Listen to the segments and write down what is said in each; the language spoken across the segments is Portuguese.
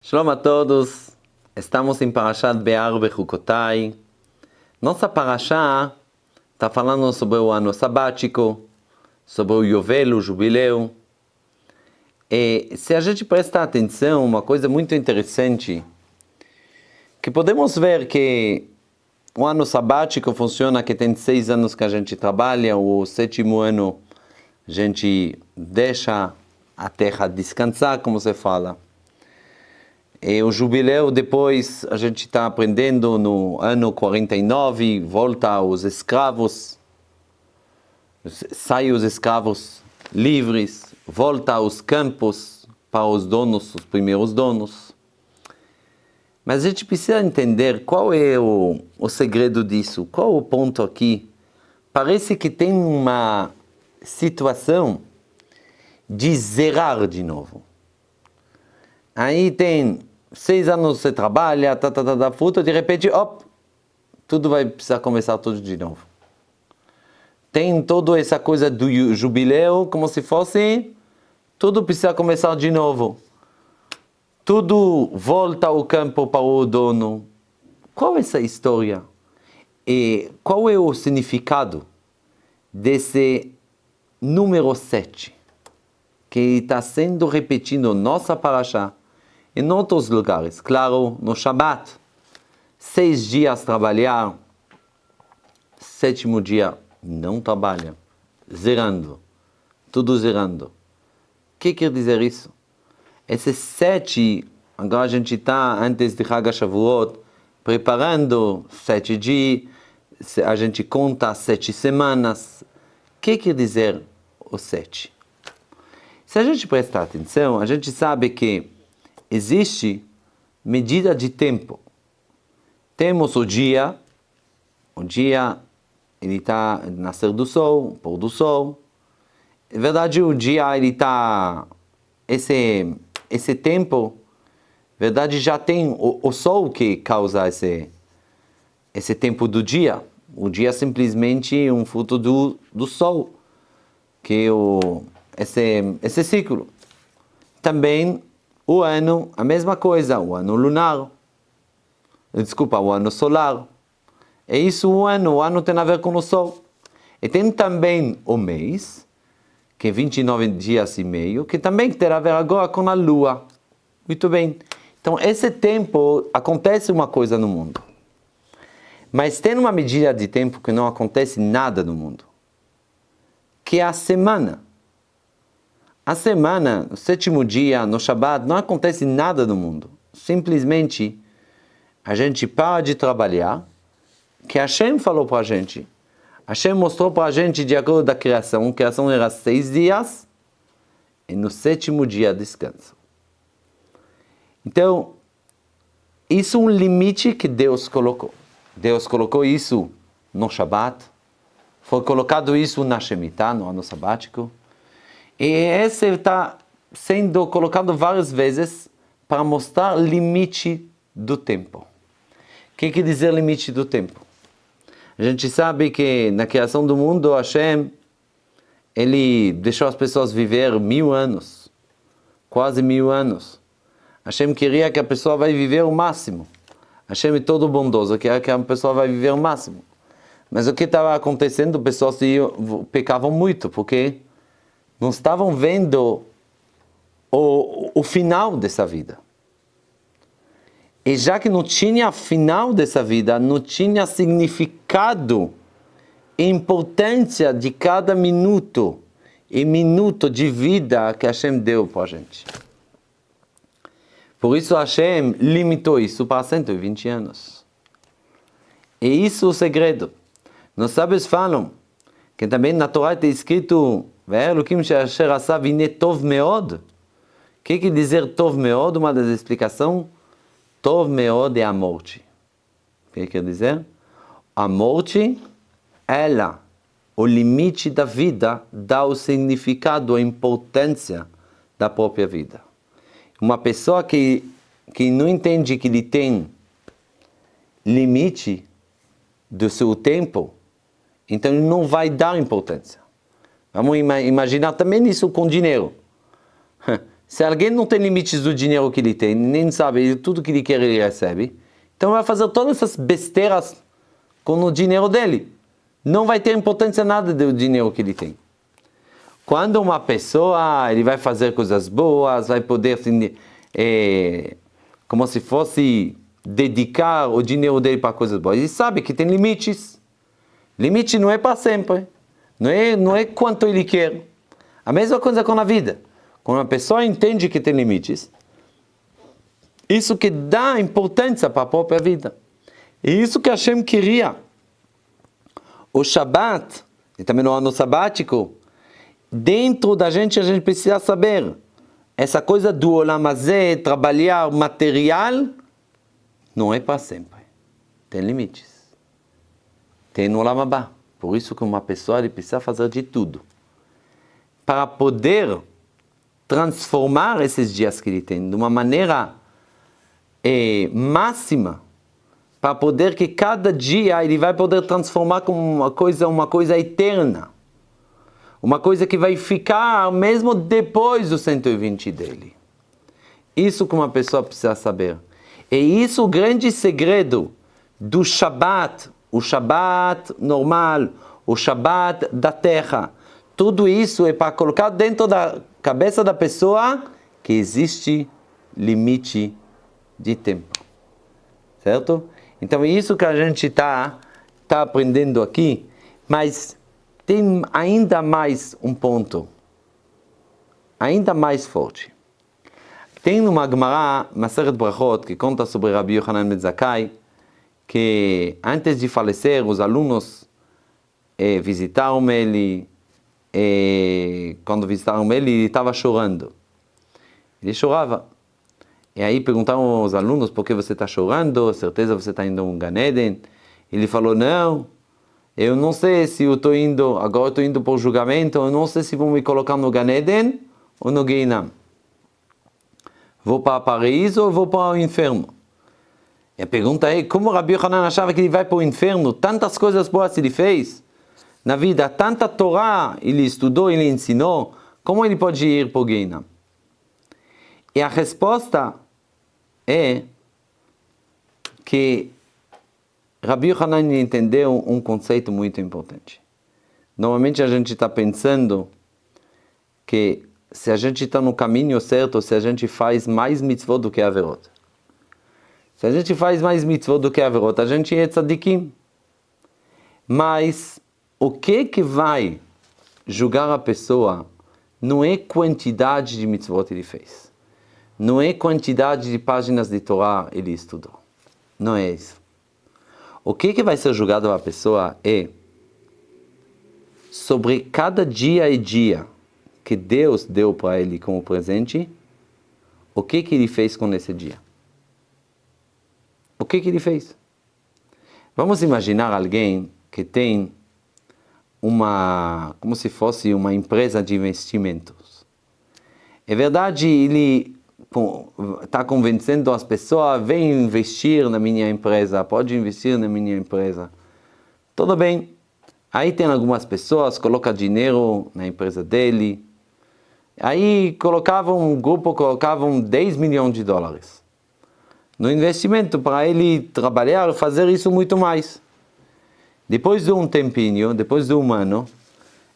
Shalom a todos, estamos em Parashat Be'ar Bechukotai. Nossa Parashá está falando sobre o ano sabático, sobre o Yovel, o jubileu. E se a gente prestar atenção, uma coisa muito interessante, que podemos ver que o ano sabático funciona que tem 6 anos que a gente trabalha, o 7º ano a gente deixa a terra descansar, como se fala. E o jubileu, depois, a gente está aprendendo no ano 49, volta os escravos, saem os escravos livres, volta aos campos para os donos, os primeiros donos. Mas a gente precisa entender qual é o segredo disso, qual o ponto aqui. Parece que tem uma situação de zerar de novo. Aí tem 6 anos você trabalha, fruta, de repente, tudo vai precisar começar tudo de novo. Tem toda essa coisa do jubileu, como se fosse, tudo precisa começar de novo. Tudo volta ao campo para o dono. Qual é essa história? E qual é o significado desse número 7, que está sendo repetido nossa parashá, em outros lugares? Claro, no Shabbat, 6 dias trabalhar, 7º dia não trabalha, zerando, tudo zerando. O que quer dizer isso? Esse 7, agora a gente está antes de Chag HaShavuot, preparando 7 dias, a gente conta 7 semanas. O que quer dizer o 7? Se a gente prestar atenção, a gente sabe que existe medida de tempo. Temos o dia ele está nascer do sol, pôr do sol. Na verdade, o dia ele está esse tempo, na verdade já tem o sol que causa esse tempo do dia. O dia é simplesmente um fruto do sol, que é esse ciclo. Também o ano, a mesma coisa, o ano lunar, o ano solar. É isso o ano tem a ver com o sol. E tem também o mês, que é 29 dias e meio, que também tem a ver agora com a lua. Muito bem. Então, esse tempo, acontece uma coisa no mundo. Mas tem uma medida de tempo que não acontece nada no mundo, que é a semana. A semana, no 7º dia, no Shabbat, não acontece nada no mundo. Simplesmente, a gente para de trabalhar, que Hashem falou para a gente. Hashem mostrou para a gente, de acordo com a criação era 6 dias, e no 7º dia descansa. Então, isso é um limite que Deus colocou. Deus colocou isso no Shabbat, foi colocado isso na Shemitah, no ano sabático, e esse está sendo colocado várias vezes para mostrar limite do tempo. O que quer dizer limite do tempo? A gente sabe que na criação do mundo, Hashem, ele deixou as pessoas viver 1000 anos, quase 1000 anos. Hashem queria que a pessoa vai viver o máximo. Hashem é todo bondoso, queria que a pessoa vai viver o máximo. Mas o que estava acontecendo? Pessoas pecavam muito, porque não estavam vendo o final dessa vida. E já que não tinha final dessa vida, não tinha significado e importância de cada minuto e minuto de vida que Hashem deu para a gente. Por isso Hashem limitou isso para 120 anos. E isso é o segredo. Nós sábios falam que também na Torá está escrito o que quer dizer Tov Meod? Uma das explicações, Tov Meod é a morte. O que quer dizer? A morte, ela, o limite da vida, dá o significado, a importância da própria vida. Uma pessoa que não entende que ele tem limite do seu tempo, então ele não vai dar importância. Vamos imaginar também isso com dinheiro. Se alguém não tem limites do dinheiro que ele tem, nem sabe tudo que ele quer ele recebe, então vai fazer todas essas besteiras com o dinheiro dele. Não vai ter importância nada do dinheiro que ele tem. Quando uma pessoa ele vai fazer coisas boas, vai poder como se fosse dedicar o dinheiro dele para coisas boas. Ele sabe que tem limites. Limite não é para sempre. Não é quanto ele quer. A mesma coisa com a vida. Quando a pessoa entende que tem limites, isso que dá importância para a própria vida. E isso que Hashem queria. O Shabbat, e também no ano sabático, dentro da gente a gente precisa saber essa coisa do Olam Hazé, trabalhar material, não é para sempre. Tem limites. Tem no Olam Abá. Por isso que uma pessoa ele precisa fazer de tudo para poder transformar esses dias que ele tem de uma maneira máxima, para poder que cada dia ele vai poder transformar como uma coisa eterna, uma coisa que vai ficar mesmo depois dos 120 dele. Isso que uma pessoa precisa saber. E isso o grande segredo do Shabbat, o Shabbat normal, o Shabbat da terra. Tudo isso é para colocar dentro da cabeça da pessoa que existe limite de tempo. Certo? Então é isso que a gente está aprendendo aqui, mas tem ainda mais um ponto, ainda mais forte. Tem uma Gemara, Masechet Brachot, que conta sobre Rabbi Yochanan ben Zakkai, que antes de falecer, os alunos visitaram ele, quando visitaram ele estava chorando. Ele chorava. E aí perguntaram aos alunos, por que você está chorando? Certeza você está indo a um Gan Eden? Ele falou, não, eu não sei se eu estou indo, agora eu estou indo por julgamento, eu não sei se vão me colocar no Gan Eden ou no Geinam. Vou para o paraíso ou vou para o inferno? E a pergunta é, como Rabbi Yochanan achava que ele vai para o inferno? Tantas coisas boas ele fez na vida, tanta Torá ele estudou, ele ensinou, como ele pode ir para o Geinam? E a resposta é que Rabbi Yochanan entendeu um conceito muito importante. Normalmente a gente está pensando que se a gente está no caminho certo, se a gente faz mais mitzvot do que averot. Se a gente faz mais mitzvot do que averot, a gente é tzadikim. Mas o que vai julgar a pessoa não é quantidade de mitzvot que ele fez. Não é quantidade de páginas de Torá ele estudou. Não é isso. O que vai ser julgado a pessoa é sobre cada dia e dia que Deus deu para ele como presente, o que ele fez com esse dia. O que ele fez? Vamos imaginar alguém que tem como se fosse uma empresa de investimentos. É verdade, ele está convencendo as pessoas, vem investir na minha empresa, pode investir na minha empresa. Tudo bem. Aí tem algumas pessoas, colocam dinheiro na empresa dele. Aí um grupo colocavam 10 milhões de dólares no investimento para ele trabalhar, fazer isso muito mais. Depois de um tempinho, depois de um ano,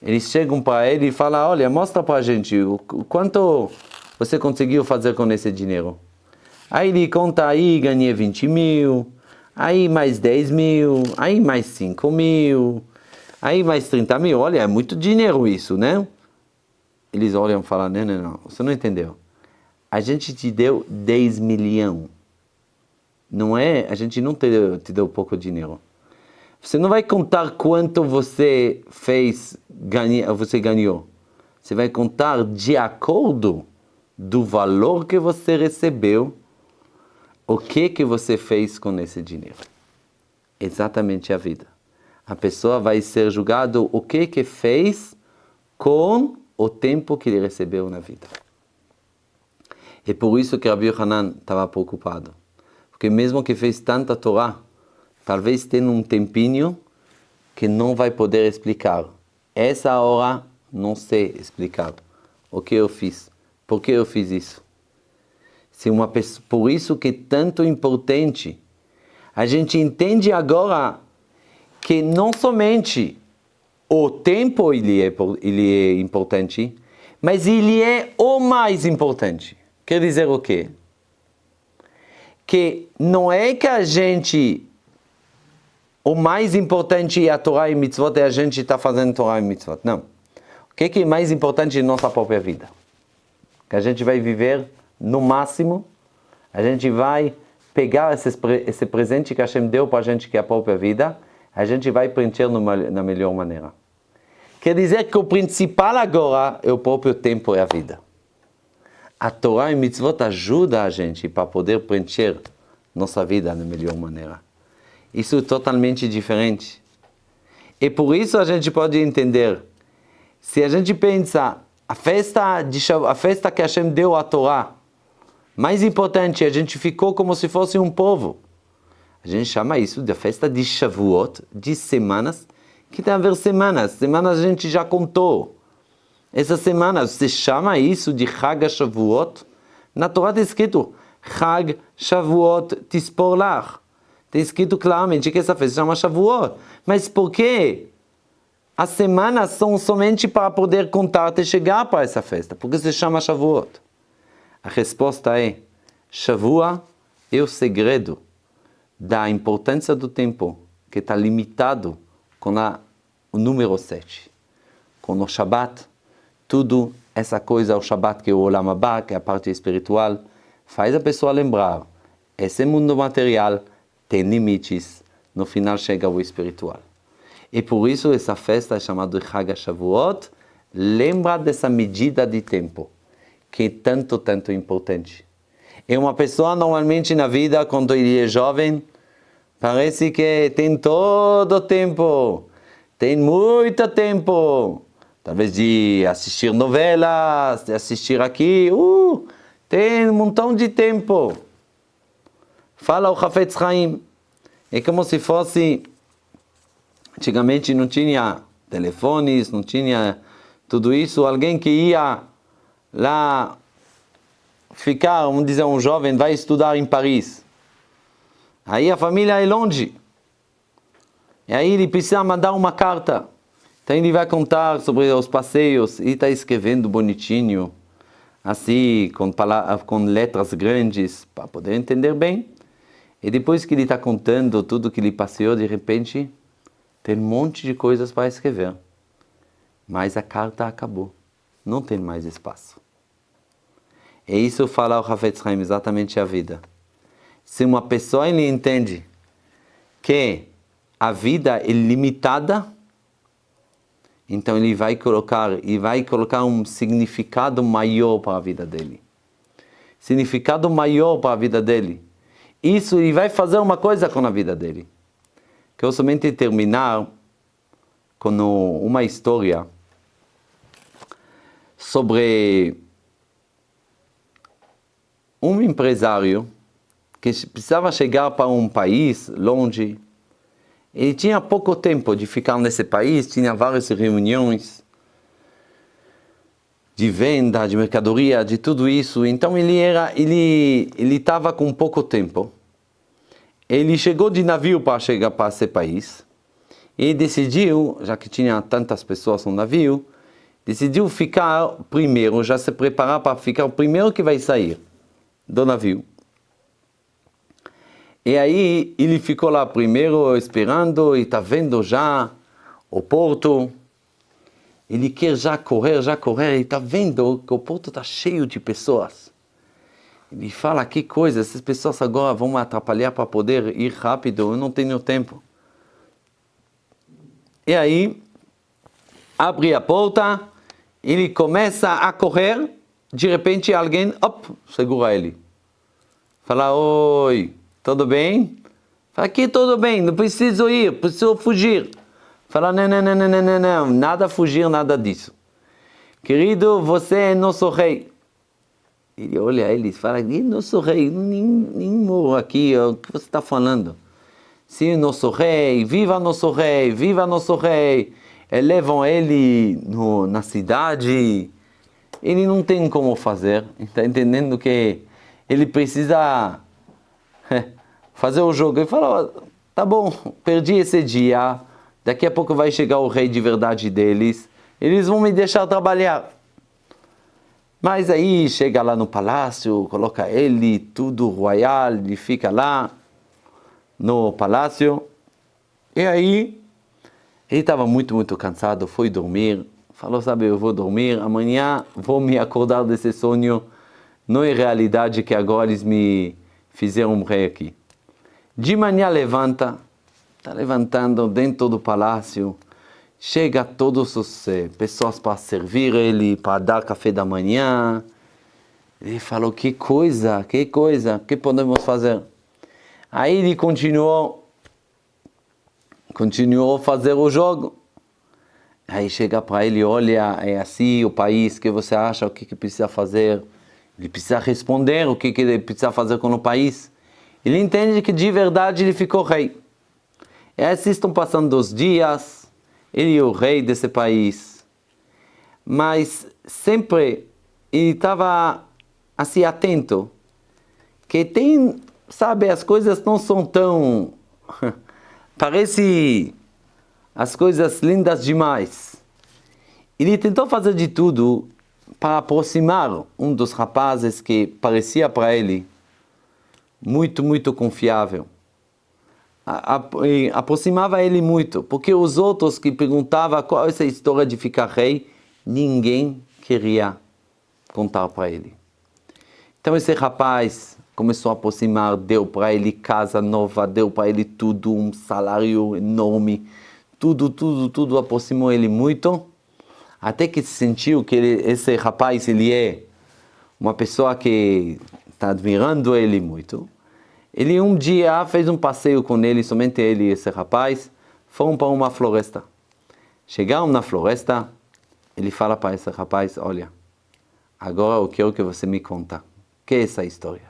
eles chegam para ele e falam, olha, mostra para a gente o quanto você conseguiu fazer com esse dinheiro. Aí ele conta, aí ganhei 20 mil, aí mais 10 mil, aí mais 5 mil, aí mais 30 mil. Olha, é muito dinheiro isso, né? Eles olham e falam, não, você não entendeu. A gente te deu 10 milhões. Não é, a gente não te deu pouco dinheiro. Você não vai contar quanto você você ganhou. Você vai contar de acordo do valor que você recebeu, o que você fez com esse dinheiro. Exatamente a vida. A pessoa vai ser julgada o que fez com o tempo que ele recebeu na vida. É por isso que Rabbi Yochanan estava preocupado. Porque mesmo que fez tanta Torá, talvez tenha um tempinho que não vai poder explicar. Essa hora não sei explicar o que eu fiz Por que eu fiz isso? Se uma pessoa, por isso que é tanto importante. A gente entende agora que não somente o tempo ele é importante, mas ele é o mais importante. Quer dizer o quê? Que não é que a gente, o mais importante é a Torá e Mitzvot, e a gente está fazendo Torá e Mitzvot. Não. O que é mais importante em nossa própria vida? Que a gente vai viver no máximo, a gente vai pegar esse presente que Hashem deu para a gente, que é a própria vida, a gente vai preencher na melhor maneira. Quer dizer que o principal agora é o próprio tempo e a vida. A Torá e Mitzvot ajudam a gente para poder preencher nossa vida da melhor maneira. Isso é totalmente diferente. E por isso a gente pode entender, se a gente pensa, a festa que Hashem deu à Torá, mais importante, a gente ficou como se fosse um povo. A gente chama isso de festa de Shavuot, de semanas, que tem a ver semanas. Semanas a gente já contou. Essas semanas, você chama isso de Chag Shavuot? Na Torá está escrito Chag Shavuot Tispor Lach. Está escrito claramente que essa festa se chama Shavuot. Mas por quê? As semanas são somente para poder contar até chegar para essa festa. Por que se chama Shavuot? A resposta é, Shavua é o segredo da importância do tempo, que está limitado com o número 7. Com o Shabbat, tudo essa coisa, o Shabbat que é o Olam Haba, que é a parte espiritual, faz a pessoa lembrar, esse mundo material tem limites, no final chega o espiritual. E por isso essa festa é chamada de Chag Shavuot, lembra dessa medida de tempo, que é tanto importante. E uma pessoa normalmente na vida, quando ele é jovem, parece que tem todo o tempo, tem muito tempo, talvez de assistir novelas, de assistir aqui, tem um montão de tempo. Fala o Hafetz Chaim, é como se fosse, antigamente não tinha telefones, não tinha tudo isso, alguém que ia lá ficar, vamos dizer, um jovem vai estudar em Paris. Aí a família é longe. E aí ele precisa mandar uma carta. Então ele vai contar sobre os passeios e está escrevendo bonitinho, assim, com letras grandes, para poder entender bem. E depois que ele está contando tudo que ele passeou, de repente, tem um monte de coisas para escrever. Mas a carta acabou. Não tem mais espaço. E isso fala o Hafetz Chaim, exatamente a vida. Se uma pessoa ele entende que a vida é limitada, então ele vai colocar um significado maior para a vida dele. Significado maior para a vida dele. Isso ele vai fazer uma coisa com a vida dele. Quero somente terminar com uma história sobre um empresário que precisava chegar para um país longe. Ele tinha pouco tempo de ficar nesse país, tinha várias reuniões de venda, de mercadoria, de tudo isso. Então ele estava com pouco tempo. Ele chegou de navio para chegar para esse país e decidiu, já que tinha tantas pessoas no navio, decidiu ficar primeiro, já se preparar para ficar o primeiro que vai sair do navio. E aí ele ficou lá primeiro esperando e está vendo já o porto. Ele quer já correr e está vendo que o porto está cheio de pessoas. Ele fala, que coisa, essas pessoas agora vão me atrapalhar para poder ir rápido, eu não tenho tempo. E aí, abre a porta, ele começa a correr, de repente alguém, segura ele. Fala, oi, tudo bem? Fala, aqui tudo bem, não preciso ir, preciso fugir. Fala, não, nada fugir, nada disso. Querido, você é nosso rei. Ele olha ele e fala, eu não sou rei, nem moro aqui, o que você está falando? Sim, nosso rei, viva nosso rei, viva nosso rei. E levam ele na cidade, ele não tem como fazer, está entendendo que ele precisa fazer o jogo. Ele fala, tá bom, perdi esse dia, daqui a pouco vai chegar o rei de verdade deles, eles vão me deixar trabalhar. Mas aí chega lá no palácio, coloca ele, tudo royal, ele fica lá no palácio, e aí ele estava muito, muito cansado, foi dormir, falou, sabe, eu vou dormir, amanhã vou me acordar desse sonho, não é realidade que agora eles me fizeram um rei aqui. De manhã levanta, está levantando dentro do palácio, chega todas as pessoas para servir ele, para dar café da manhã. Ele falou, que coisa, que podemos fazer? Aí ele continuou a fazer o jogo. Aí chega para ele, olha, é assim o país, que você acha, o que precisa fazer? Ele precisa responder o que ele precisa fazer com o país. Ele entende que de verdade ele ficou rei. E assim estão passando os dias, ele é o rei desse país. Mas sempre ele estava assim atento, que tem, sabe, as coisas não são tão... Parece as coisas lindas demais. Ele tentou fazer de tudo para aproximar um dos rapazes que parecia para ele muito, muito confiável. Aproximava ele muito, porque os outros que perguntavam qual é essa história de ficar rei, ninguém queria contar para ele. Então esse rapaz começou a aproximar, deu para ele casa nova, deu para ele tudo, um salário enorme, tudo aproximou ele muito, até que se sentiu que esse rapaz, ele é uma pessoa que está admirando ele muito. Ele um dia fez um passeio com ele, somente ele e esse rapaz, foram para uma floresta. Chegaram na floresta, ele fala para esse rapaz, olha, agora eu quero que você me conta, o que é essa história?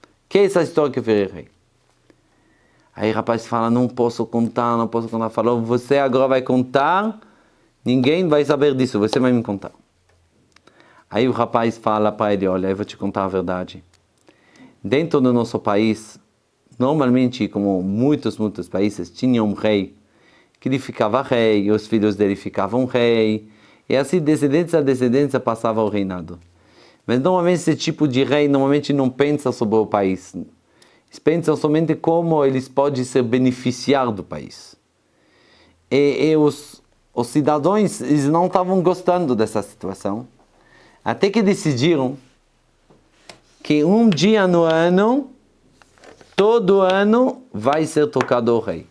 O que é essa história que eu virei rei? Aí o rapaz fala, não posso contar. Falou, você agora vai contar, ninguém vai saber disso, você vai me contar. Aí o rapaz fala para ele, olha, eu vou te contar a verdade. Dentro do nosso país, normalmente, como muitos países, tinha um rei, que ele ficava rei, e os filhos dele ficavam rei, e assim, descendência a descendência, passava o reinado. Mas normalmente esse tipo de rei normalmente não pensa sobre o país. Eles pensam somente como eles podem se beneficiar do país. E os cidadãos, eles não estavam gostando dessa situação. Até que decidiram que um dia no ano, todo ano, vai ser tocado o rei.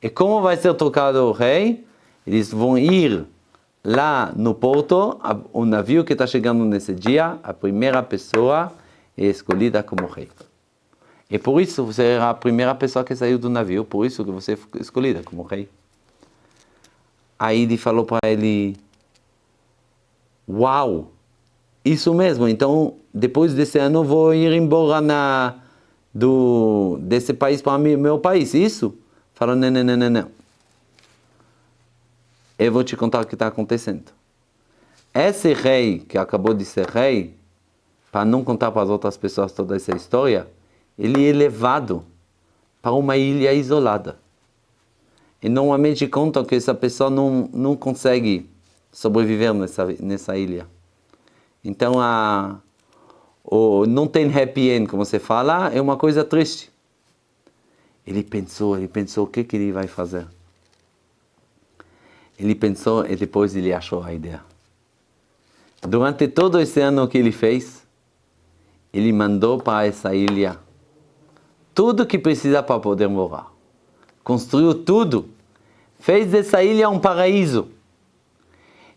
E como vai ser tocado o rei? Eles vão ir lá no porto, o navio que está chegando nesse dia, a primeira pessoa é escolhida como rei. E por isso você era a primeira pessoa que saiu do navio, por isso que você foi escolhida como rei. Aí ele falou para ele, uau, isso mesmo, então depois desse ano eu vou ir embora desse país para meu país, isso? Falou, não. Eu vou te contar o que está acontecendo. Esse rei, que acabou de ser rei, para não contar para as outras pessoas toda essa história, ele é levado para uma ilha isolada. E normalmente contam que essa pessoa não consegue sobreviver nessa ilha. Então, não tem happy end, como você fala, é uma coisa triste. Ele pensou, o que ele vai fazer? Ele pensou e depois ele achou a ideia. Durante todo esse ano que ele fez, ele mandou para essa ilha tudo que precisa para poder morar. Construiu tudo. Fez dessa ilha um paraíso.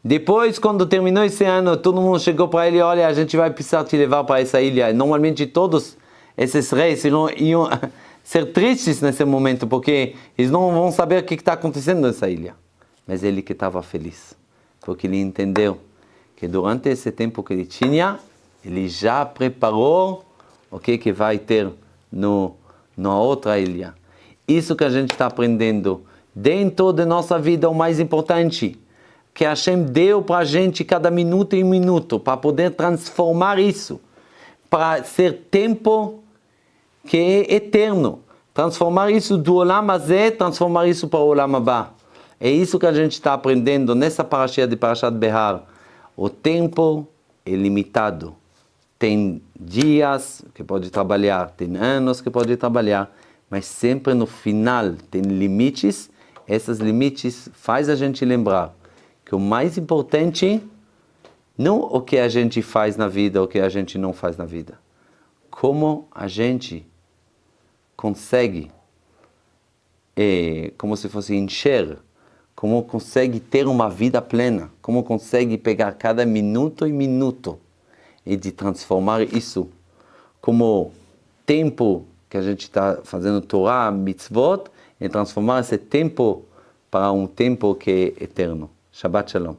Depois, quando terminou esse ano, todo mundo chegou para ele, olha, a gente vai precisar te levar para essa ilha. Normalmente todos esses reis iam ser tristes nesse momento, porque eles não vão saber o que está acontecendo nessa ilha. Mas ele que estava feliz, porque ele entendeu que durante esse tempo que ele tinha, ele já preparou o que vai ter na outra ilha. Isso que a gente está aprendendo dentro da nossa vida, o mais importante, que Hashem deu para a gente cada minuto e minuto, para poder transformar isso, para ser tempo que é eterno. Transformar isso do Olam Hazé, transformar isso para o Olam Abá. É isso que a gente está aprendendo nessa parasha de Parashat Behar. O tempo é limitado. Tem dias que pode trabalhar, tem anos que pode trabalhar, mas sempre no final tem limites. Esses limites faz a gente lembrar que o mais importante não o que a gente faz na vida, o que a gente não faz na vida. Como a gente consegue, como se fosse encher, como consegue ter uma vida plena, como consegue pegar cada minuto e minuto e de transformar isso como tempo que a gente está fazendo Torá, mitzvot, e transformar esse tempo para um tempo que é eterno. Shabbat Shalom.